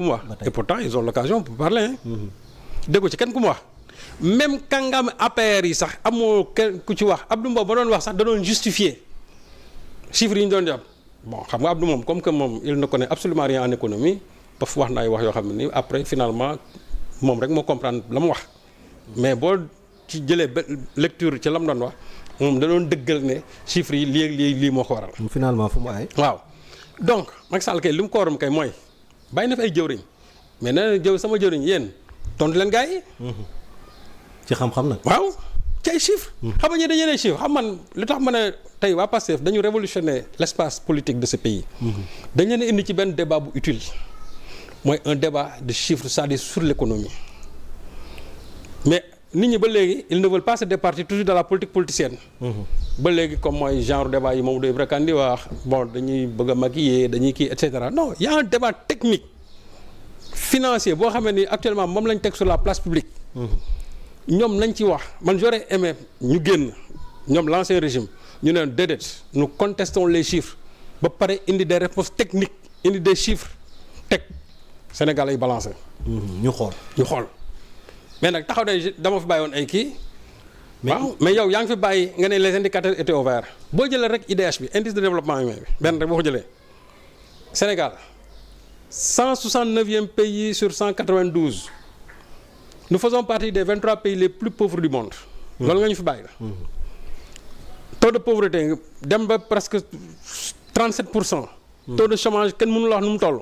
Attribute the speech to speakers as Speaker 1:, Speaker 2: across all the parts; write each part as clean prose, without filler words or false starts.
Speaker 1: ku mu wax et pourtant ils ont l'occasion pour parler hein. Déggu ci kenn ku mu wax même kàngam APR yi sax amoo kenn ku ci wax Abdou Mbow ba doon wax sax da doon justifier chiffres yi ñu doon jàpp bon xam nga Abdou moom comme que moom il ne connaît absolument rien en économie ba fu wax na ay wax yoo xam ne ni après finalement moom rek moo comprendre la mu wax mais boo ci jëlee lecture ci la mu doon wax moom da doon dëggal ne chiffres yi lii moo ko waral.
Speaker 2: finalement fu mu ay.
Speaker 1: waaw donc Macky Sall kay li mu ko waram kay mooy bàyyi na fi ay jëwriñ mais nee na jëw sama jëwriñ yéen tontu leen gars yi.
Speaker 2: ci xam-xam nag.
Speaker 1: waaw ci ay chiffres. xam nga ñi dañu ne chiffres xam man lu tax ma ne tey waa Pastef dañu révolutionner l'espace politique de ce pays. dañ leen indi ci benn débat bu utile mooy un débat de chiffres c'est-à-dire sur l'économie mais nit ñi ba léegi ils ne veulent pas se départir toujours de la politique politicienne. ba léegi comme mooy genre débat yi Mamadou Ibra Kane di wax bon dañuy bëgg a maquiller dañuy kii et cetera non y a un débat technique financier boo xamee ni actuellement moom lañ teg sur la place publique. ñoom nañ ci wax man j'aurais aimé ñu génn ñoom l'ancien régime ñu ne déedéet nous contestons les chiffres ba pare indi des réponses techniques indi des chiffres teg Sénégal ay balancé.
Speaker 2: ñu xool.
Speaker 1: mais nag taxaw de dama fi bàyyi woon ay kii. waaw mais yow yaa ngi fi bàyyi nga ne les indicateurs étaient au vert boo jëlee rek IDH bi indice de développement humain bi benn rek boo ko jëlee Sénégal 169e pays sur 192 nous faisons partie des 23 pays les plus pauvres du monde. loolu nga ñu fi bàyyi la. taux de pauvreté dem ba presque 37%. taux de chômage kenn mënu la wax nu mu toll.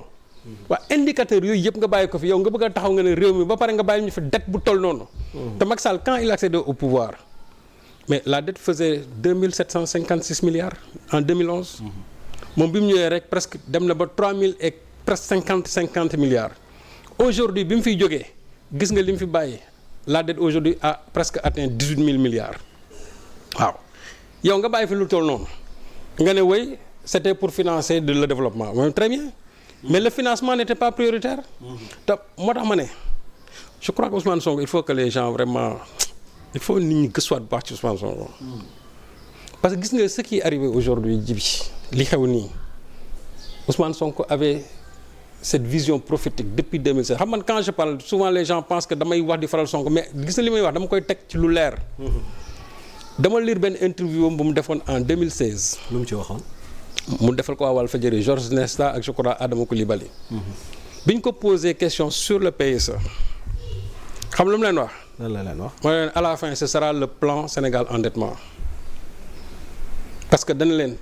Speaker 1: waa indicateur yooyu yëpp nga bàyyi ko fi yow nga bëgg a taxaw nga ne réew mi ba pare nga bàyyi ñu fi dette bu toll noonu. te Macky Sall quand il accédait au pouvoir mais la dette faisait 2756 milliards en 2011. moom bi mu ñëwee rek presque dem na ba 3000 et presque 50 milliards. aujourd'hui bi mu fiy jógee gis nga li mu fi bàyyi la dette aujourd'hui a presque atteint 18000 milliards. waaw yow nga bàyyi fi lu toll noonu nga ne oui c'était pour financer le développement même très bien. mais le financement n'était pas prioritaire. te moo tax ma ne je crois que Ousmane Sonko il faut que les gens vraiment il faut nit ñi gëstuwaat bu baax ci Ousmane Sonko. parce que gis nga ce qui est arrivé aujourd'hui Djibi li xew nii Ousmane Sonko avait cette vision prophétique depuis 2016 xam man quand je parle souvent les gens pensent que damay wax di faral Sonko mais gis na li may wax dama koy teg ci lu leer. dama lire benn interview bu mu defoon en 2016.
Speaker 2: lu mu ci waxoon.
Speaker 1: mu defal ko waa Walfadjri Georges Nesta ak je crois Adama Coulibaly. bi ñu ko posé question sur le PSE. xam lu mu leen wax.
Speaker 2: lan la leen wax.
Speaker 1: mooy leen à la fin ce sera le plan Sénégal endettement. parce que dana leen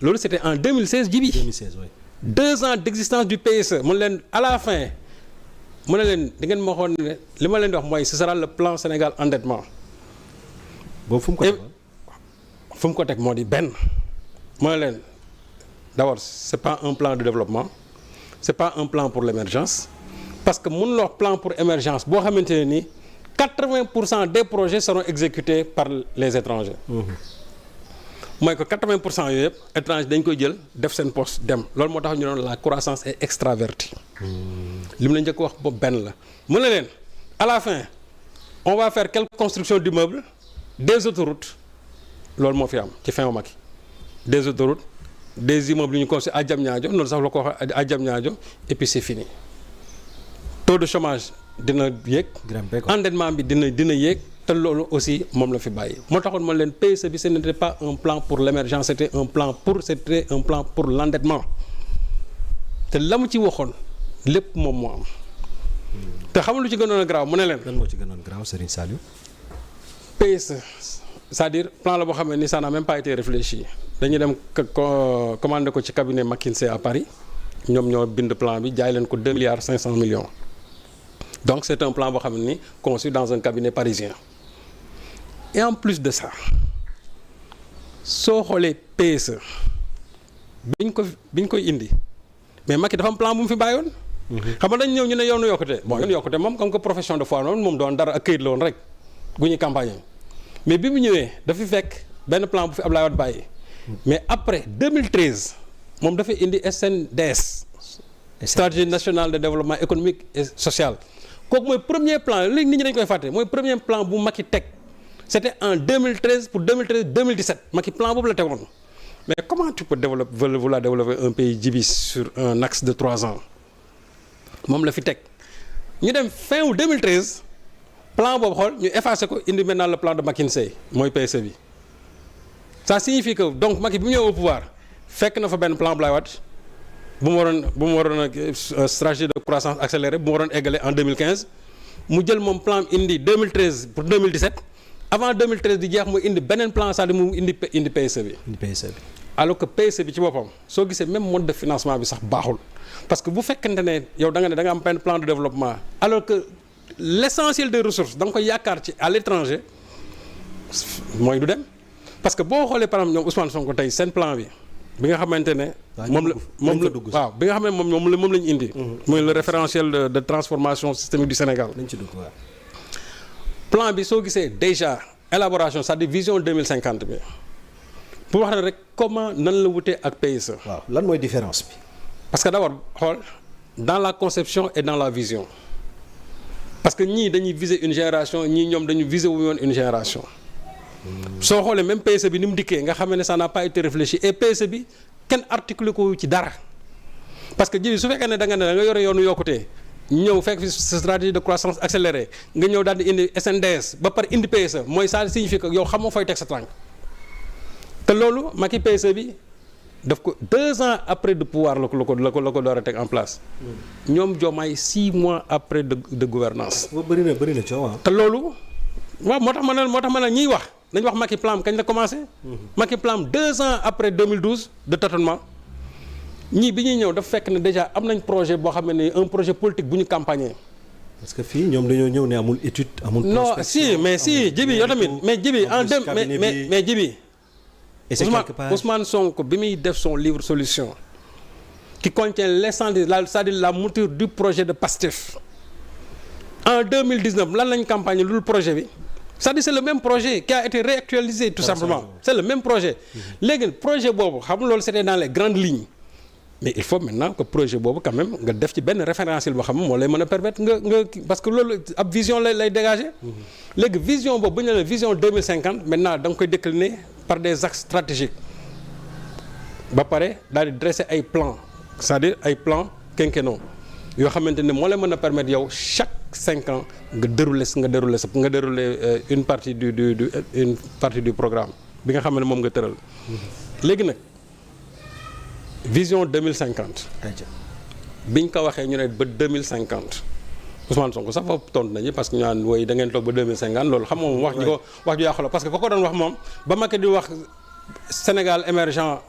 Speaker 1: loolu c'était en 2016 Djibi.
Speaker 2: 2016 oui.
Speaker 1: 2 ans d'existence du PSE mu ne leen à la fin mu ne leen di ngeen ma waxoon ne li ma leen di wax mooy ce sera le plan Sénégal endettement.
Speaker 2: boobu fu mu ko tegoon.
Speaker 1: fu mu ko teg moo di benn mu ne leen. D'abord c'est pas un plan de développement c'est pas un plan pour l'émergence parce que mënuloo wax plan pour émergence boo xamante ne ni 80% des projets seront exécutés par les étrangers. mooy que 80% yooyu yëpp étrangers dañ koy jël def seen poste dem loolu moo tax ñu doon la croissance est extravertie. li mu la njëkk wax boobu benn la mu ne leen à la fin on va faire quelques constructions d'immeubles des autoroutes loolu moo fi am ci fin wu Macky des autoroutes. des immeubles yu ñu construit à Diamniadio noonu sax la ko wax à Diamniadio et puis c'est fini taux de chômage dina yéeg. endettement bi dina yéeg te loolu aussi moom la fi bàyyi. moo taxoon ma leen PSE bi ce n'était pas un plan pour l'émergence c'était un plan pour l'endettement te la mu ci waxoon lépp moom moo am. te xam lu ci gënoon a graaw mu ne leen.
Speaker 2: lan moo ci gënoon graaw Serigne Saliou.
Speaker 1: PSE c'est-à-dire plan la boo xam ne ni ça n'a même pas été réfléchi. dañuy dem commandé ko ci cabinet McKinsey à Paris ñoom ñoo bind plan bi jaay leen ko 2 milliards 500 millions donc c'est un plan boo xam ne ni conçu dans un cabinet parisien et en plus de ça soo xoolee PSE biñ koy indi mais Macky dafa am plan bu mu fi bàyyoon. xam nga dañ ñëw ñu ne yoonu yokkute bon yoonu yokkute moom comme que profession de foi noonu moom doon dara ak këyit la woon rek gu ñuy campagne mais bi mu ñëwee dafa fekk benn plan bu fi Abdoulaye Wade bàyyi. mais après 2013 moom dafay indi SNDS. stratégie nationale de développement économique et social. kooku mooy premier plan léegi nit ñi dañu koy fàtte mooy premier plan bu Macky teg c'était en 2013 pour 2017 Macky plan boobu la tegoon mais comment tu peux vouloir développer un pays Djibi sur un axe de 3 ans moom la fi teg ñu dem fin août 2013 plan boobu xool ñu effacé ko indi maintenant le plan de McKinsey mooy PSE bi ça signifie que donc Macky bi mu ñëw au pouvoir fekk na fa benn plan Abdoulaye Wade bu mu waroon a stratégie de croissance accélérée bu mu waroon égaler en 2015 mu jël moom plan indi 2013 pour 2017 avant 2013 di jeex mu indi beneen plan c'est-à-dire mu indi PSE bi. alors que PSE bi ci boppam soo gisee même mode de financement bi sax baaxul parce que bu fekkente ne yow da nga ne da nga am benn plan de développement alors que l'essentiel des ressources da nga koy yaakaar ci à l'étranger mooy du dem parce que boo xoolee par exemple ñoom Ousmane Sonko tey seen plan bi nga xamante ne. moom la waaw bi nga xam ne moom la ñu indi. mooy le référentiel de transformation systémique du Sénégal.
Speaker 2: nañ ci dugg waaw.
Speaker 1: plan bi soo gisee déjà élaboration c'est-à-dire vision 2050 bi. pour wax ne rek comment nan la wutee ak PSE.
Speaker 2: waaw lan mooy différence bi.
Speaker 1: parce que d'abord xool dans la conception et dans la vision parce que ñii dañuy viser une génération ñii ñoom dañu viser wu yoon une génération. soo xoolee même PSE bi ni mu dikkee nga xam ne ça n'a pas été réfléchi et PSE bi kenn articulé ko ci dara parce que ji su fekkee ne da nga yore yoonu yokkutee ñëw fekk fi stratégie de croissance accélérée nga ñëw daal di indi SNDS ba pare indi PSE mooy ça signifie que yow xamoo fooy teg sa tànk. te loolu Macky PSE bi daf ko 2 ans après de pouvoir la ko door a teg en place ñoom Diomaye 6 mois après de gouvernance
Speaker 2: bëri na coow.
Speaker 1: te loolu waaw moo tax ma ne ñiy wax nañu wax Macky plan kañ la commencé. Macky plan 2 ans après 2012 de tâtonnement ñii bi ñuy ñëw dafa fekk ne déjà am nañ projet boo xam ne un projet politique bu ñu campagner.
Speaker 2: parce que fii ñoom dañoo ñëw ne amul étude amul.
Speaker 1: non si mais si Djibi yow tamit mais Djibi en deux mais Djibi. Ousmane Sonko bi muy def son livre solution qui contient l'essence c'est-à-dire la mouture du projet de PASTEF en 2019 lan lañ campagne lu projet bi c'est-à-dire c'est le même projet qui a été réactualisé tout simplement c'est le même projet léegi projet boobu xam loolu c'était dans les grandes lignes mais il faut maintenant que projet boobu quand même nga def ci benn référentiel boo xam ne moo lay mën a permettre nga parce que loolu ab vision lay dégager léegi vision boobu bu ñu la vision 2050 maintenant da nga koy décliner par des axes stratégiques ba pare daal di dresser ay plans c'est-à-dire ay plans quinquennaux yoo xamante ne moo lay mën a permettre yow chaque 5 ans nga dérouler une partie du programme bi nga xam ne moom nga tëral. léegi nag vision 2050. biñ ko waxee ñu ne ba 2050 Ousmane Sonko sax foofu tontu nañu parce que ñu naan woy da ngeen toog ba 2050 loolu xam moom wax ju yàqu la parce que ko doon wax moom ba Macky di wax Sénégal émergent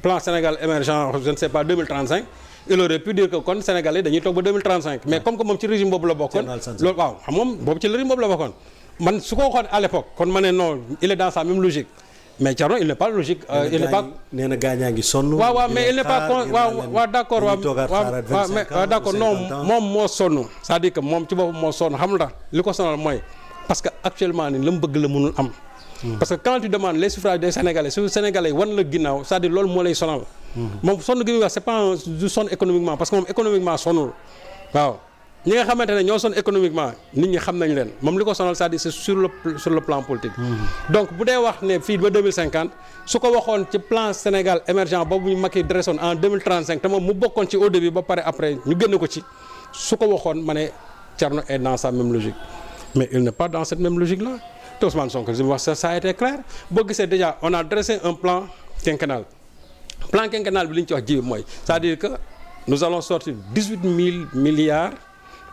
Speaker 1: plan Sénégal émergent je ne sais pas 2035 il aurait pu dire que kon Sénégalais dañuy toog ba 2035 mais comme que moom ci régime boobu la bokkoon loolu waaw xam moom boobu ci régime boobu la bokkoon man su ko waxoon à l'époque kon ma ne non il est dans sa même logique mais Thierno il n'est pas logique il n'est pas
Speaker 2: nee na gaañaa ngi sonn
Speaker 1: waaw mais il n'est pas waaw d'accord waaw d'accord non moom moo sonn c'est-à-dire que moom ci boppam moo sonn xam nga li ko sonal mooy parce que actuellement ni la mu bëgg la mënul am parce que quand tu demandes les suffrages des Sénégalais su Sénégalais wan la ginnaaw c'est-à-dire loolu moo lay sonal moom sonn gi muy wax c'est pas du sonn économiquement parce que moom économiquement sonnul waaw ñi nga xamante ne ñoo sonn économiquement nit ñi xam nañ leen moom li ko sonal c'est-à-dire c'est sur le plan politique donc bu dee wax ne fii ba 2050 su ko waxoon ci plan Sénégal émergent boobu ñu Macky dressoon en 2035 te moom mu bokkoon ci au début ba pare après ñu génn ko ci su ko waxoon ma ne Thierno est dans sa même logique mais il n'est pas dans cette même logique là te Ousmane Sonko li mu wax ça a été clair boo gisee déjà on a dressé un plan quinquennal bi li ñu ci wax ji mooy c'est-à-dire que nous allons sortir 18 000 milliards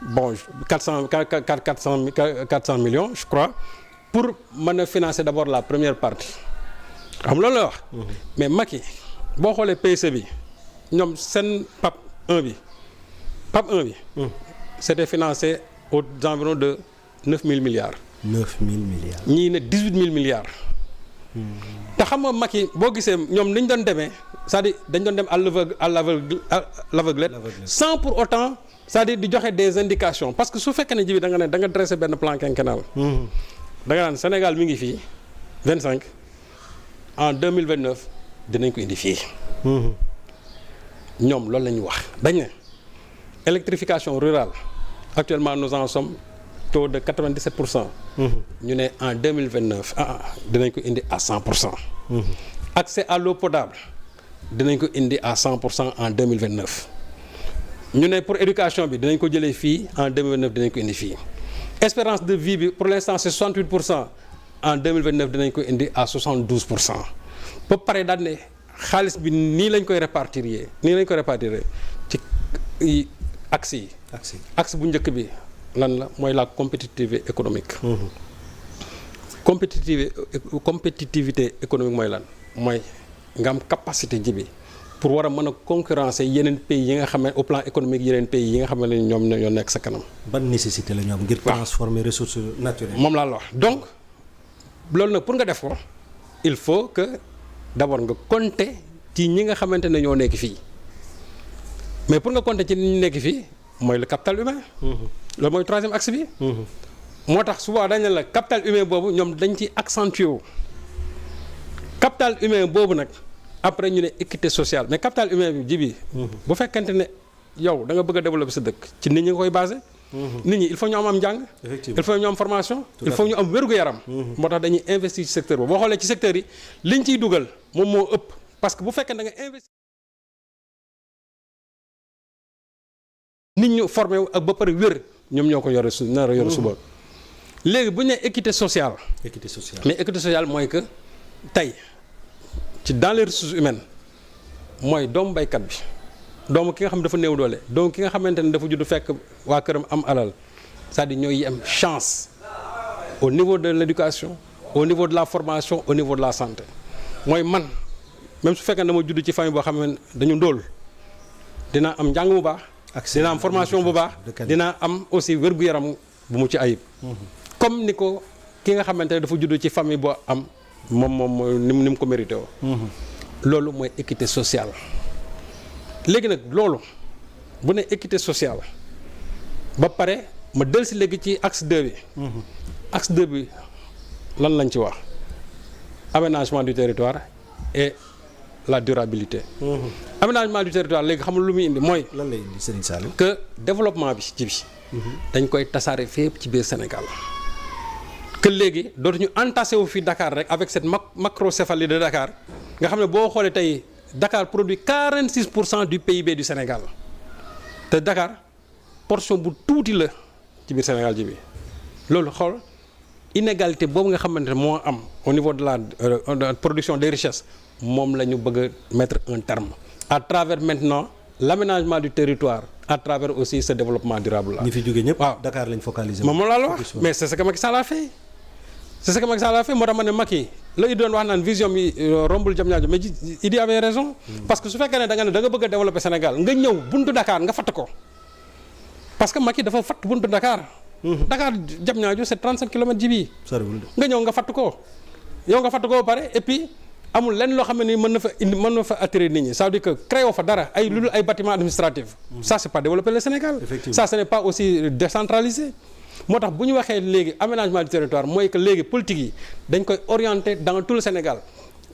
Speaker 1: bon 400 millions je crois pour mën a financer d'abord la première partie xam loolu la wax mais Macky boo xoolee PSE bi ñoom seen PAP 1 bi c'était financé aux environs de 9 000 milliards ñii ne 18 000 milliards te xam nga Macky boo gisee ñoom li ñu doon demee c'est-à-dire dañ doon dem à l'aveuglette sans pour autant c'est-à-dire di joxe des indications parce que su fekkee ne ji bi da nga dressé benn plan quinquennal da nga naan Sénégal mi ngi fii 25 en 2029 dinañ ko indi fii ñoom loolu la ñu wax dañ ne électrification rurale actuellement nous en sommes taux de 97%. ñu ne en 2029 dinañ ko indi à 100%. accès à l'eau potable dinañ ko indi à 100% en 2029 ñu ne pour éducation bi dinañ ko jëlee fii en 2029 dinañ ko indi fii espérance de vie bi pour l'instant c'est 68% en 2029 dinañ ko indi à 72%. ba pare daal ne xaalis bi nii lañ koy répartir ci axe yi. axe bu njëkk bi lan la mooy la compétitivité économique. compétitivité économique mooy lan mooy nga am capacité ji bi pour war a mën a concurrencer yeneen pays yi nga xam ne au plan économique yeneen pays yi nga xam ne ñoom ñoo nekk sa kanam.
Speaker 2: ban nécessité la ñu am ngir transformer ressources naturelles.
Speaker 1: moom laa la wax donc loolu nag pour nga def ko il faut que d'abord nga compter ci ñi nga xamante ne ñoo nekk fii mais pour nga compter ci ñi nekk fii mooy le capital humain. loolu mooy troisième axe bi. moo tax souvent dañ ne la capital humain boobu ñoom dañ ci accentuer wu capital humain boobu nag après ñu ne équité sociale mais capital humain bi ji bi bu fekkente ne yow da nga bëgg a développer sa dëkk ci nit ñi nga koy basé. nit ñi il faut ñu am njàng. il faut ñu am formation. il faut ñu am wér-gu-yaram. moo tax dañuy investir ci secteur boobu boo xoolee ci secteur yi liñ ciy dugal moom moo ëpp parce que bu fekkee da nga investir. nit ñu formé wu ak ba pare wér ñoom ñoo ko yore nar a yore suba. léegi bu ñu nee équité sociale. mais équité sociale mooy que tey ci dans les ressources humaines mooy doomu baykat bi doomu ki nga xam dafa néew doole doomu ki nga xamante ne dafa judd fekk waa këram am alal c'est-à-dire ñooy am chance au niveau de l'éducation au niveau de la formation au niveau de la santé mooy man même su fekkee dama judd ci famille boo xam ne dañu ndóol dinaa am njàng bu baax. dinaa am formation bu baax dinaa am aussi wér-gu-yaram bu mu ci ayib. comme ni ko ki nga xamante ne dafa judd ci famille boo am moom ni mu ko mérité woo. loolu mooy équité sociale. léegi nag loolu bu ne équité sociale ba pare ma dellu si léegi ci axe 2 bi. axe 2 bi lan lañ ci wax aménagement du territoire et la durabilité. aménagement du territoire léegi xam lu muy indi mooy.
Speaker 2: lan lay indi Serigne Saliou.
Speaker 1: que développement bi ci bi. dañ koy tasaare fépp ci biir Sénégal. que léegi dootuñu entassé wu fi Dakar rek avec cette macrocéphalie de Dakar nga xam ne boo xoolee tey Dakar produit 46% du PIB du Sénégal te Dakar portion bu tuuti la ci biir Sénégal ji bi loolu xool inégalité boobu nga xamante ne moo am au niveau de la production des richesses moom la ñu bëgg a mettre un terme à travers maintenant l'aménagement du territoire à travers aussi ce développement durable là.
Speaker 2: ñi fi jógee ñëpp Dakar lañ focaliser.
Speaker 1: moom laa la wax mais c'est ce que Macky Sall a fait. c'est ce que Macky Sall a fait moo tax ma ne Macky la ñu doon wax naan vision bi rombul Diamniadio mais Idi avait raison. parce que su fekkee ne da nga bëgg a développer Sénégal nga ñëw buntu Dakar nga fatt ko parce que Macky dafa fatt buntu Dakar. Dakar Diamniadio c'est 37 kilomètres ji bii. nga ñëw nga fatt ko yow nga fatt ko ba pare et puis amul lenn loo xam ne nii mën na fa attirer nit ñi ça veut dire que créé fa dara ay lu dul ay bâtiments administratifs. ça c'est pas développer le Sénégal. ça ce n'est pas aussi décentralisé. moo tax bu ñu waxee léegi aménagement du territoire mooy que léegi politique yi dañ koy orienter dans tout le Sénégal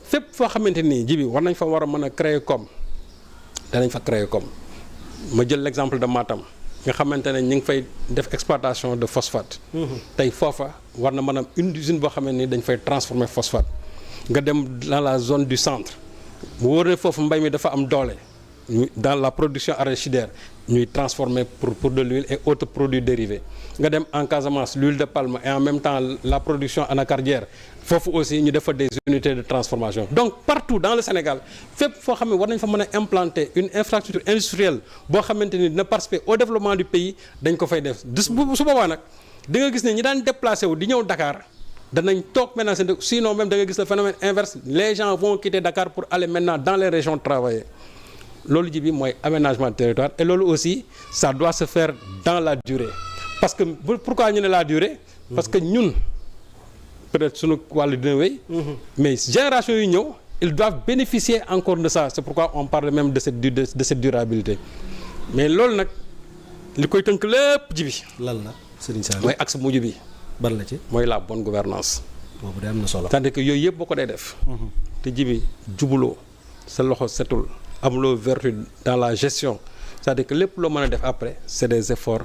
Speaker 1: fépp foo xamante nii ji bi war nañ fa war a mën a créer comme danañ fa créer comme ma jël l'exemple de Matam nga xamante ne ñu ngi fay def exploitation de phosphate. tey foofa war na mën a une usine boo xam ne ni dañ fay transformer phosphate nga dem dans la zone du centre mu wóor ne foofu mbay mi dafa am doole dans la production arachidière ñuy transformer pour de l'huile et autres produits dérivés nga dem en Casamance l'huile de palme et en même temps la production anacardière foofu aussi ñu defa des unités de transformation donc partout dans le Sénégal fépp foo xam ne war nañ fa mën a implanter une infrastructure industrielle boo xamante ni dina participer au développement du pays dañ ko fay def su boobaa nag di nga gis ne ñi daan déplacé wu di ñëw Dakar danañ toog maintenant seen sinon même da nga gis le phénomène inverse les gens vont quitter Dakar pour aller maintenant dans les régions travailler loolu ji bi mooy aménagement du territoire et loolu aussi ça doit se faire dans la durée parce que pourquoi ñu ne la durée parce que ñun peut-être sunu wàllu dina wéy mais génération yu ñëw ils doivent bénéficier encore de ça c'est pourquoi on parle même de cette durabilité mais loolu nag li koy tënk lépp ji bi
Speaker 2: lan la Serigne Sall
Speaker 1: mooy axe mujj bi
Speaker 2: ban la ci
Speaker 1: mooy la bonne gouvernance
Speaker 2: boobu de am na solo
Speaker 1: c'est-à-dire que yooyu yëpp boo ko dee def te ji bi jubuloo sa loxo setul amuloo vertu dans la gestion c'est-à-dire que lépp loo mën a def après c'est des efforts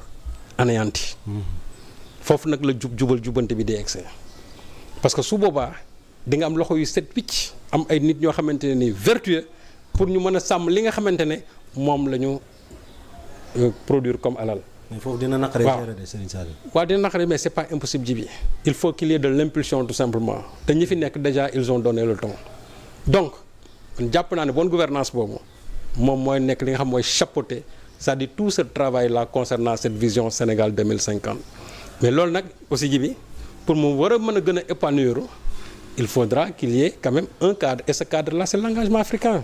Speaker 1: anéantis foofu nag la jubal jubante bi di egg parce que su boobaa di nga am loxo yu set wicc am ay nit ñoo xamante ne ni vertueux pour ñu mën a sàmm li nga xamante ne moom la ñu produire comme alal.
Speaker 2: mais foofu dina naqaree gérer de Serigne Saliou.
Speaker 1: waaw dina naqaree mais c'est pas impossible ji bi il faut qu'il y ait de l'impulsion tout simplement te ñi fi nekk déjà ils ont donné le ton donc jàpp naa ne bonne gouvernance boobu moom mooy nekk li nga xam mooy chapeauter c'est-à-dire tout ce travail là concernant cette vision Sénégal 2050 mais loolu nag aussi ji bi pour mu war a mën a gën a épanouir il faudra qu'il y ait quand même un cadre et ce cadre là c'est l'engagement africain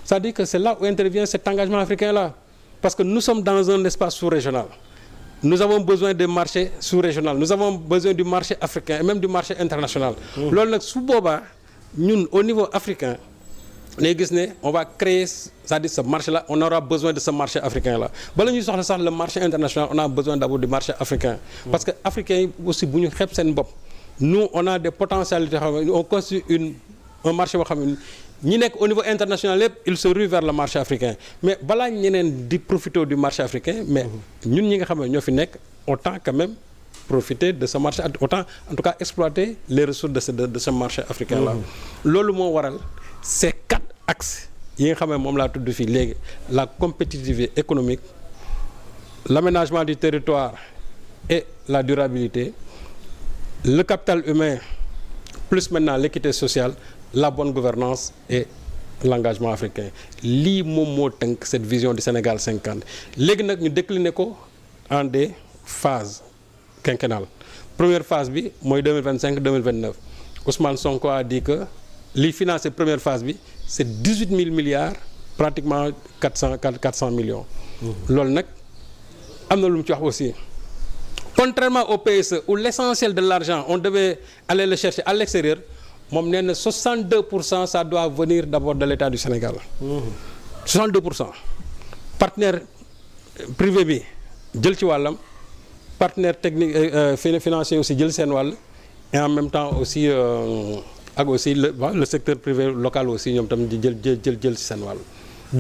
Speaker 1: c'est-à-dire que c'est là où intervient cet engagement africain là parce que nous sommes dans un espace sous-régional nous avons besoin des marchés sous-régionaux nous avons besoin du marché africain et même du marché international loolu nag su boobaa ñun au niveau africain day gis ne on va créer c'est-à-dire ce marché là on aura besoin de ce marché africain là bala ñuy soxla sax le marché international on a besoin d'abord du marché africain parce que africains yi aussi bu ñu xeeb seen bopp nous on a des potentialités xam ne on constitue un marché boo xam ne ñi nekk au niveau international lépp ils se ruent vers le marché africain mais balaa ñeneen di profiter du marché africain mais ñun ñi nga xam ne ñoo fi nekk autant quand même profiter de ce marché autant en tout cas exploiter les ressources de ce marché africain là loolu moo waral ces 4 axes yi nga xam ne moom laa tudd fii léegi la compétitivité économique l'aménagement du territoire et la durabilité le capital humain plus maintenant l'équité sociale la bonne gouvernance et l'engagement africain lii moom moo tënk cette vision du Sénégal 50 léegi nag ñu décliner ko en des phases quinquennales première phase bi mooy 2025-2029 Ousmane Sonko a dit que liy financer première phase bi c'est 18 000 milliards pratiquement 400 millions loolu nag am na lu mu ci wax aussi contrairement au PSE où l'essentiel de l'argent on devait aller le chercher à l'extérieur moom nee na 62% ça doit venir d'abord de l'État du Sénégal 62% partenaire privé bi jël ci wàllam partenaire technique financier aussi jël seen wàll et en même temps aussi ak aussi le secteur privé local aussi ñoom tam di jël ci seen wàll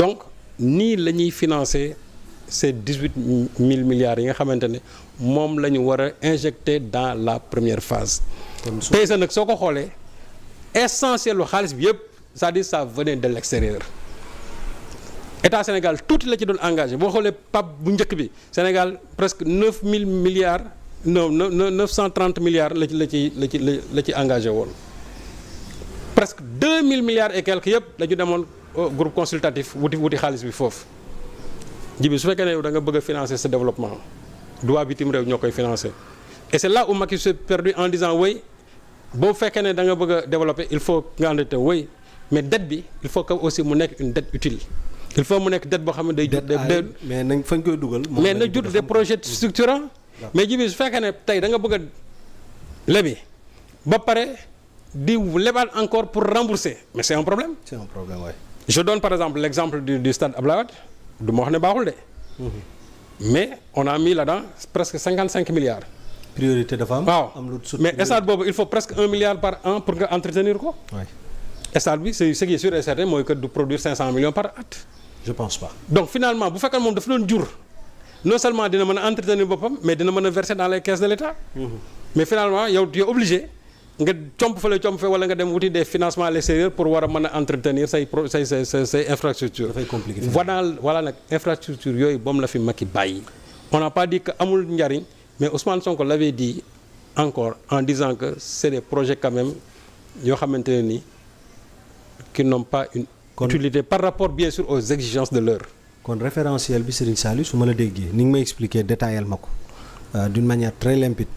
Speaker 1: donc nii la ñuy financer ces 18 000 milliards yi nga xamante ne moom la ñu war a injecter dans la première phase PSE nag soo ko xoolee essentiel lu xaalis bi yëpp c'est-à-dire ça venait de l'extérieur État Sénégal tuuti la ci doon engagé boo xoolee PAP bu njëkk bi Sénégal presque 9 000 milliards non 930 milliards la ci engagé woon presque 2 000 milliards et quelques yëpp la ñu demoon groupe consultatif wuti xaalis bi foofu ji bi su fekkee ne yow da nga bëgg a financer ce développement du waa bitim réew ñoo koy financer et c'est là où Macky s'est perdu en disant oui boo fekkee ne da nga bëgg a développer il faut nga endetté oui mais dette bi il faut que aussi mu nekk une dette utile il faut mu nekk dette boo xam ne day jur
Speaker 2: mais nañ fañ koy dugal
Speaker 1: mais na jur des projets structurants mais ji bi su fekkee ne tey da nga bëgg a lebi ba pare di lebal encore pour rembourser mais c'est un problème
Speaker 2: ouais.
Speaker 1: Je donne par exemple l'exemple du stade Abdoulaye Wade du ma wax ne baaxul de mais on a mis là-dedans presque 55 milliards
Speaker 2: priorité dafa am.
Speaker 1: waaw
Speaker 2: am lu
Speaker 1: mais stade boobu il faut presque 1 milliard par an pour nga entretenir ko.
Speaker 2: oui
Speaker 1: stade bi c'est ce qui est sûr et certain mooy que du produire 500 millions par at.
Speaker 2: je pense pas.
Speaker 1: donc finalement bu fekkee moom dafa doon jur non seulement dina mën a entretenir boppam mais dina mën a verser dans les caisses de l'État. mais finalement yow tu es obligé nga comp fe wala nga dem wuti des financements à l'extérieur pour war a mën a entretenir say infrastructures.
Speaker 2: dafay compliqué.
Speaker 1: voilà nag infrastructure yooyu ba mu la fi Macky bàyyi. on n'a pas dit que amul njariñ. mais Ousmane Sonko l'avait dit encore en disant que c'est des projets quand même yoo xamante ne ni qui n'ont pas une utilité par rapport bien sûr aux exigences de l'heure.
Speaker 2: kon référentiel bi Serigne Saliou su ma la déggee ni nga ma expliquer détaillel ma ko d'une manière très limpide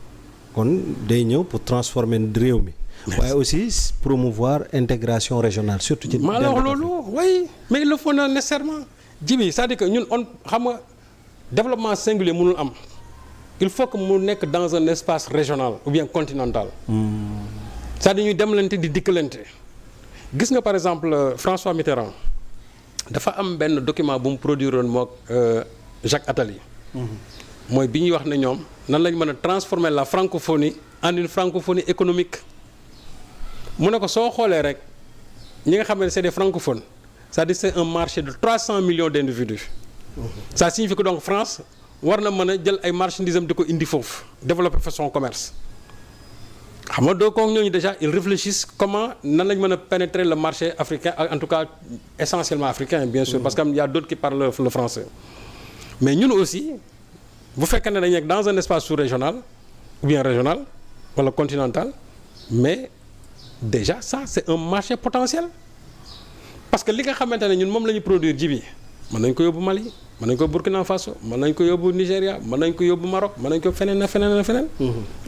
Speaker 2: kon day ñëw pour transformer réew mi. waaye aussi promouvoir intégration régionale surtout ci.
Speaker 1: maa la wax loolu oui mais il le faut not nécessairement jibi c'est-à-dire que ñun on xam nga développement singulier mënul am. il faut que mu nekk dans un espace régional ou bien continental. c'est-à-dire ñuy demlante di dikkalante. gis nga par exemple François Mitterrand dafa am benn document bu mu produire woon mook Jacques Attali. mooy bi ñuy wax ne ñoom nan lañ mën a transformer la francophonie en une francophonie économique. mu ne ko soo xoolee rek ñi nga xam ne c'est des francophones c'est-à-dire c'est un marché de 300 millions d'individus. ça signifie que donc France. war na mën a jël ay marchandises am di ko indi foofu développer fa son commerce xam nga doo ko ñooñu déjà ils réfléchissent comment nan lañ mën a pénétrer le marché africain en tout cas essentiellement africain bien sûr parce que y a d'autres qui parlent le français mais ñun aussi bu fekkee ne dañu nekk dans un espace sous-régional ou bien régional wala continental mais déjà ça c'est un marché potentiel parce que li nga xamante ne ñun moom la ñu produire ji bi mën nañ ko yóbbu Mali mën nañ ko Burkina Faso mën nañ ko yóbbu Nigéria mën nañ ko yóbbu Maroc mën nañ ko feneen a feneen a feneen.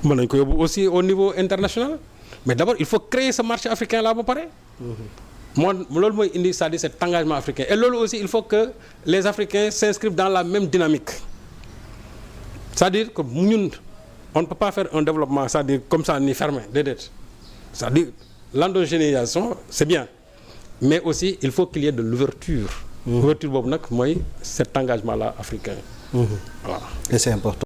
Speaker 1: mën nañ ko yóbbu aussi au niveau international mais d'abord il faut créer ce marché africain là ba pare. moo loolu mooy indi c'est-à-dire cet engagement africain et loolu aussi il faut que les Africains s'inscrivent dans la même dynamique c'est-à-dire que ñun on ne peut pas faire un développement c'est-à-dire comme ça ni fermé déedéet c'est-à-dire l'endogénéisation c'est bien mais aussi il faut qu'il y ait de l'ouverture ouverture boobu nag mooy cet engagement là africain voilà
Speaker 2: et c'est important